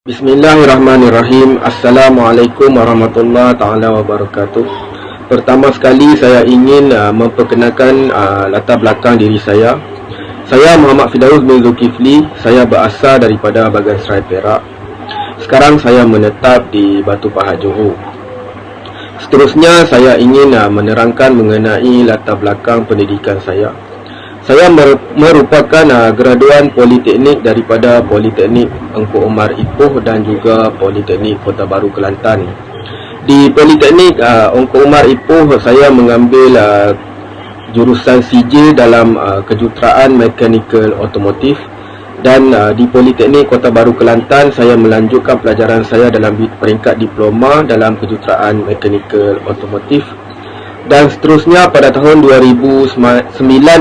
Bismillahirrahmanirrahim. Assalamualaikum warahmatullahi taala wabarakatuh. Pertama sekali saya ingin memperkenalkan latar belakang diri saya. Saya Muhammad Firdaus bin Zulkifli. Saya berasal daripada Bagan Serai Perak. Sekarang saya menetap di Batu Pahat, Johor. Seterusnya saya ingin menerangkan mengenai latar belakang pendidikan saya. Saya merupakan graduan Politeknik daripada Politeknik Engku Umar Ipoh dan juga Politeknik Kota Baru, Kelantan. Di Politeknik Engku Umar Ipoh saya mengambil jurusan CJ dalam kejuruteraan Mechanical Otomotif, dan di Politeknik Kota Baru, Kelantan saya melanjutkan pelajaran saya dalam peringkat diploma dalam kejuruteraan Mechanical Otomotif. Dan seterusnya pada tahun 2009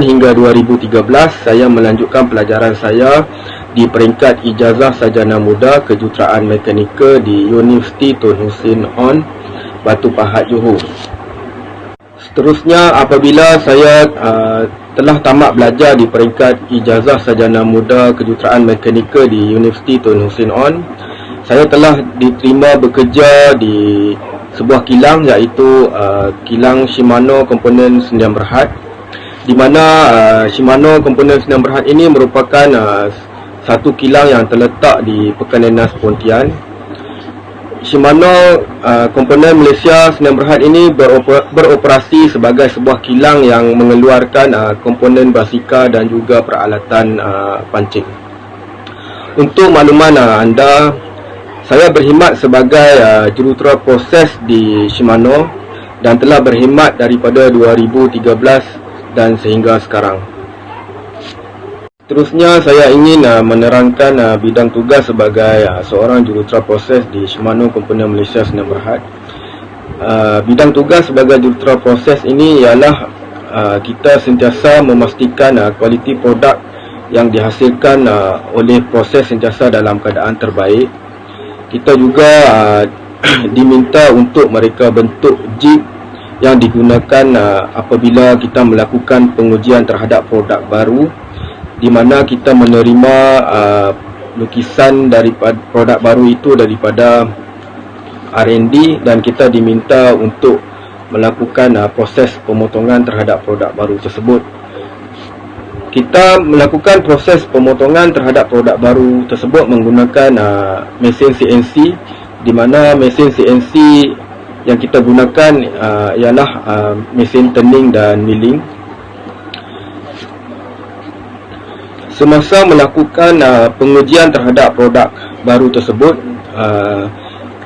hingga 2013 saya melanjutkan pelajaran saya di peringkat ijazah sarjana muda kejuruteraan mekanika di Universiti Tun Hussein On, Batu Pahat, Johor. Seterusnya apabila saya telah tamat belajar di peringkat ijazah sarjana muda kejuruteraan mekanika di Universiti Tun Hussein On, saya telah diterima bekerja di sebuah kilang, iaitu kilang Shimano Komponen Sdn Bhd, di mana Shimano Komponen Sdn Bhd ini merupakan satu kilang yang terletak di Pekan Nenas, Pontian. Shimano Komponen Malaysia Sdn Bhd ini beroperasi sebagai sebuah kilang yang mengeluarkan komponen basikal dan juga peralatan pancing. Untuk makluman anda, saya berkhidmat sebagai jurutera proses di Shimano dan telah berkhidmat daripada 2013 dan sehingga sekarang. Terusnya saya ingin menerangkan bidang tugas sebagai seorang jurutera proses di Shimano Komponen Malaysia Sdn Bhd. Bidang tugas sebagai jurutera proses ini ialah kita sentiasa memastikan kualiti produk yang dihasilkan oleh proses sentiasa dalam keadaan terbaik. Kita juga diminta untuk mereka bentuk JIP yang digunakan apabila kita melakukan pengujian terhadap produk baru, di mana kita menerima lukisan daripada produk baru itu daripada R&D, dan kita diminta untuk melakukan proses pemotongan terhadap produk baru tersebut. Kita melakukan proses pemotongan terhadap produk baru tersebut menggunakan mesin CNC, di mana mesin CNC yang kita gunakan ialah mesin turning dan milling. Semasa melakukan pengujian terhadap produk baru tersebut,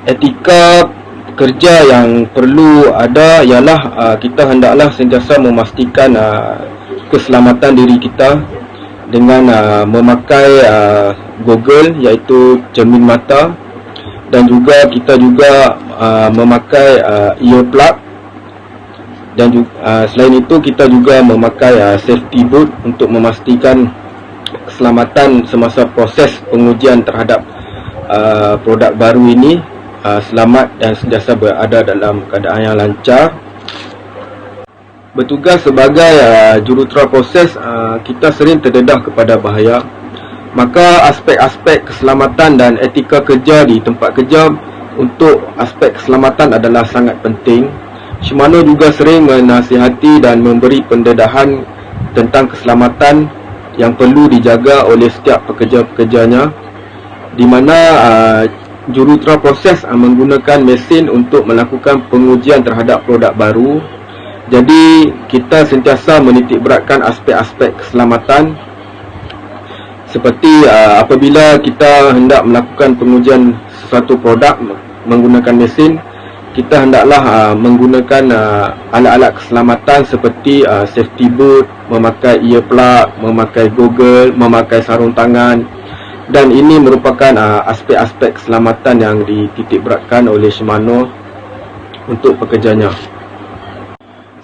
etika kerja yang perlu ada ialah kita hendaklah sentiasa memastikan keselamatan diri kita dengan memakai goggle, iaitu cermin mata, dan juga kita memakai earplug, dan selain itu kita juga memakai safety boot untuk memastikan keselamatan semasa proses pengujian terhadap produk baru ini selamat dan sentiasa berada dalam keadaan yang lancar. Bertugas sebagai jurutera proses, kita sering terdedah kepada bahaya. Maka aspek-aspek keselamatan dan etika kerja di tempat kerja, untuk aspek keselamatan adalah sangat penting. Shimano juga sering menasihati dan memberi pendedahan tentang keselamatan yang perlu dijaga oleh setiap pekerja-pekerjanya, di mana jurutera proses menggunakan mesin untuk melakukan pengujian terhadap produk baru. Jadi kita sentiasa menitikberatkan aspek-aspek keselamatan, seperti apabila kita hendak melakukan pengujian sesuatu produk menggunakan mesin, kita hendaklah menggunakan alat-alat keselamatan seperti safety boot, memakai earplug, memakai goggle, memakai sarung tangan, dan ini merupakan aspek-aspek keselamatan yang dititikberatkan oleh Shimano untuk pekerjanya.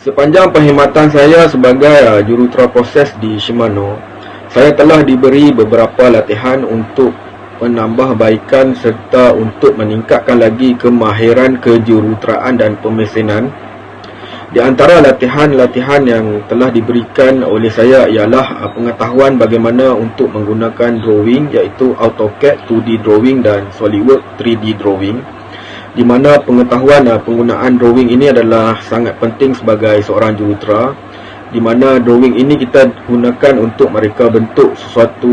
Sepanjang perkhidmatan saya sebagai jurutera proses di Shimano, saya telah diberi beberapa latihan untuk penambahbaikan serta untuk meningkatkan lagi kemahiran kejuruteraan dan pemesinan. Di antara latihan-latihan yang telah diberikan oleh saya ialah pengetahuan bagaimana untuk menggunakan drawing, iaitu AutoCAD 2D drawing dan SolidWorks 3D drawing, di mana pengetahuan penggunaan drawing ini adalah sangat penting sebagai seorang jurutera, di mana drawing ini kita gunakan untuk mereka bentuk sesuatu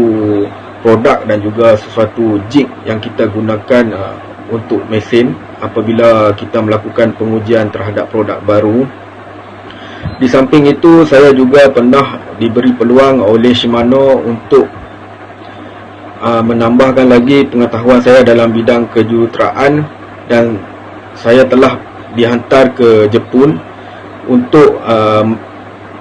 produk dan juga sesuatu jig yang kita gunakan untuk mesin apabila kita melakukan pengujian terhadap produk baru. Di samping itu, saya juga pernah diberi peluang oleh Shimano untuk menambahkan lagi pengetahuan saya dalam bidang kejuruteraan, dan saya telah dihantar ke Jepun untuk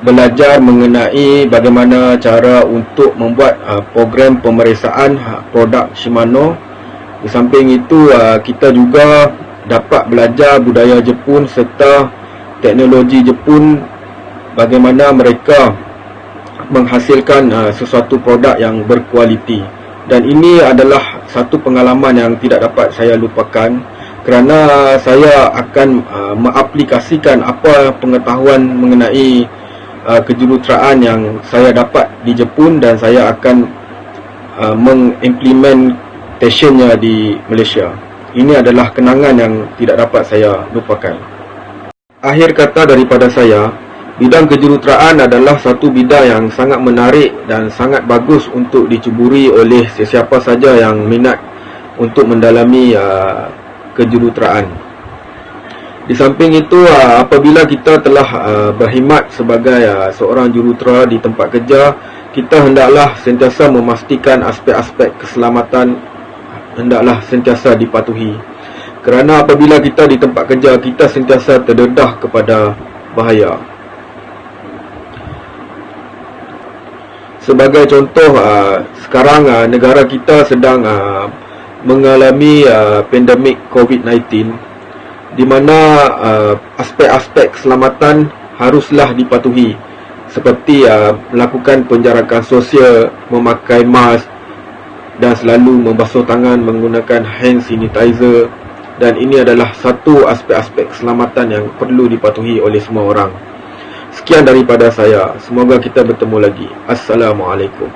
belajar mengenai bagaimana cara untuk membuat program pemeriksaan produk Shimano. Di samping itu, kita juga dapat belajar budaya Jepun serta teknologi Jepun, bagaimana mereka menghasilkan sesuatu produk yang berkualiti. Dan ini adalah satu pengalaman yang tidak dapat saya lupakan, kerana saya akan mengaplikasikan apa pengetahuan mengenai kejuruteraan yang saya dapat di Jepun, dan saya akan mengimplementasinya di Malaysia. Ini adalah kenangan yang tidak dapat saya lupakan. Akhir kata daripada saya, bidang kejuruteraan adalah satu bidang yang sangat menarik dan sangat bagus untuk dicuburi oleh sesiapa saja yang minat untuk mendalami kejuruteraan. Di samping itu, apabila kita telah berkhidmat sebagai seorang jurutera di tempat kerja, kita hendaklah sentiasa memastikan aspek-aspek keselamatan hendaklah sentiasa dipatuhi. Kerana apabila kita di tempat kerja, kita sentiasa terdedah kepada bahaya. Sebagai contoh, sekarang negara kita sedang mengalami pandemik COVID-19, di mana aspek-aspek keselamatan haruslah dipatuhi, seperti melakukan penjarakan sosial, memakai mask dan selalu membasuh tangan menggunakan hand sanitizer. Dan ini adalah satu aspek-aspek keselamatan yang perlu dipatuhi oleh semua orang. Sekian daripada saya. Semoga kita bertemu lagi. Assalamualaikum.